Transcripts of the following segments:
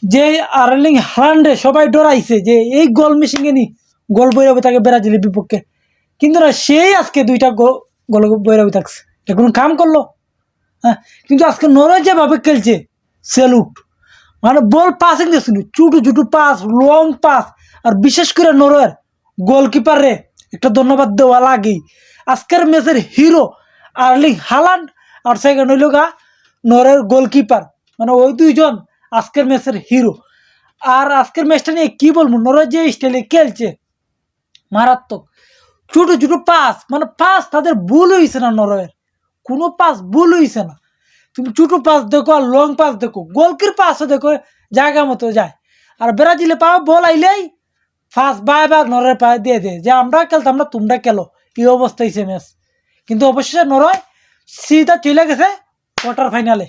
যে আর্লিং হালান্ডে সবাই ডরাইছে যে এই গোল মেশিনে নি গোল বইরাবে তাকে ব্রাজিলের বিপক্ষে, কিন্তু না সেই আজকে দুইটা গোল বইরাবে থাকছে, এটা কোনো কাম করলো? হ্যাঁ, কিন্তু আজকে নরওয়ে যেভাবে খেলছে স্যালুট। মানে বল পাসিং দিয়েছিল, চুটু চুটু পাস, লং পাস। আর বিশেষ করে নরওয়ের গোলকিপার রে একটা ধন্যবাদ দেওয়া লাগেই। আজকের ম্যাচের হিরো আর্লিং হালান্ড, আর সেকেন্ড হইল গা নরওয়ের গোলকিপার। মানে ওই দুইজন আজকের ম্যাচের হিরো। আর আজকের ম্যাচটা নিয়ে কি বলবো, নরওয়ে যে স্টাইলে খেলছে মারাত্মক। ছোট ছোট পাস, মানে পাস তাদের ভুল হয়েছে না, নরওয়ের কোনো পাস ভুল হয়েছে না। তুমি ছোট পাস দেখো আর লং পাস দেখো, গোলকির পাসও দেখো জায়গা মতো যায়। আর ব্রাজিলে পাও বল আইলেই ফার্স্ট বারবার নরওয়ের পায়ে দিয়ে দেয় যে আমরা খেলতাম না, তোমরা খেলো, এই অবস্থা হয়েছে ম্যাচ। কিন্তু অবশেষে নরওয়ে সিধা চলে গেছে কোয়ার্টার ফাইনালে,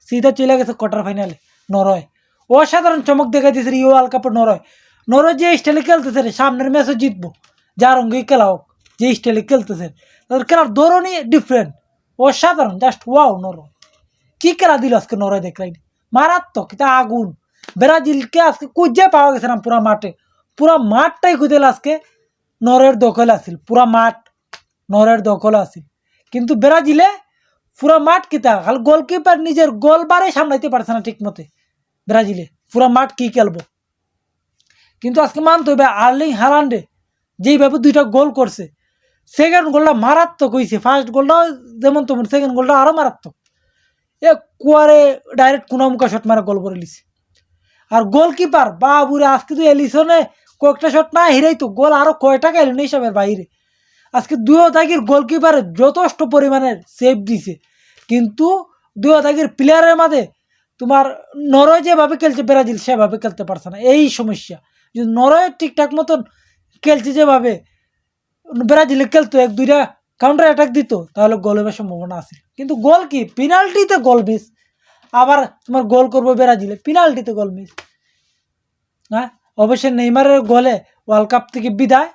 সিধা চলে গেছে কোয়ার্টার ফাইনালে নরওয়ে। অসাধারণ চমক দেখা দিয়েছে এই ওয়ার্ল্ড কাপের নরওয়ে। নরওয়ে যে স্টাইলে খেলতেছে সামনের ম্যাচও জিতবো, যার অঙ্গেই খেলা হোক, যে স্টাইলে খেলতেছেন তাদের খেলার ধরনই ডিফারেন্ট, অসাধারণ, জাস্ট ওয়াও। নরওয়ে কি খেলা দিল আজকে নরওয়ে, দেখলাই মারাত্মক, এটা আগুন। ব্রাজিলকে আজকে কুজে পাওয়া গেছে না পুরা মাঠে, পুরা মাঠটাই কুদেল আজকে নরওয়ের দখলে আসিল, পুরা মাঠ নরওয়ের দখলে আসিল। কিন্তু ব্রাজিলে পুরা মাঠ কিতা খালি গোলকিপার নিজের গোল বারে সামলাইতে পারছে না ঠিক মতে। ব্রাজিলে পুরা মাঠ কি খেলবো। কিন্তু আজকে মানতে হবে আর্লিং হালান্ডে যেইভাবে দুইটা গোল করছে, সেকেন্ড গোলটা মারাত্মক হয়েছে, ফার্স্ট গোলটাও যেমন তোমার, সেকেন্ড গোলটা আরো মারাত্মক। এ কুয়ারে ডাইরেক্ট কুনামুকা শট মারা গোল করে লিছে। আর গোলকিপার বাবুরে আজকে তো এলিসনে কয়েকটা শট না হিরাই তো গোল আরো কয়টা গেল হিসাবের বাইরে। আজকে দুই দাগির গোলকিপার যথেষ্ট পরিমাণের সেভ দিছে, কিন্তু দুই দাগির প্লেয়ারের মাঝে তোমার নরওয়ে যেভাবে খেলছে ব্রাজিল সেভাবে খেলতে পারছে না, এই সমস্যা। যদি নরওয়ে ঠিকঠাক মতন খেলছে যেভাবে, ব্রাজিলে খেলতো এক দুইটা কাউন্টার অ্যাটাক দিত, তাহলে গোল হবার সম্ভাবনা আছে। কিন্তু গোল কি পেনাল্টিতে গোল মিস, আবার তোমার গোল করবো ব্রাজিলে পেনাল্টিতে গোল মিস। হ্যাঁ, অবশ্যই নেইমারের গোলে ওয়ার্ল্ড কাপ থেকে বিদায়।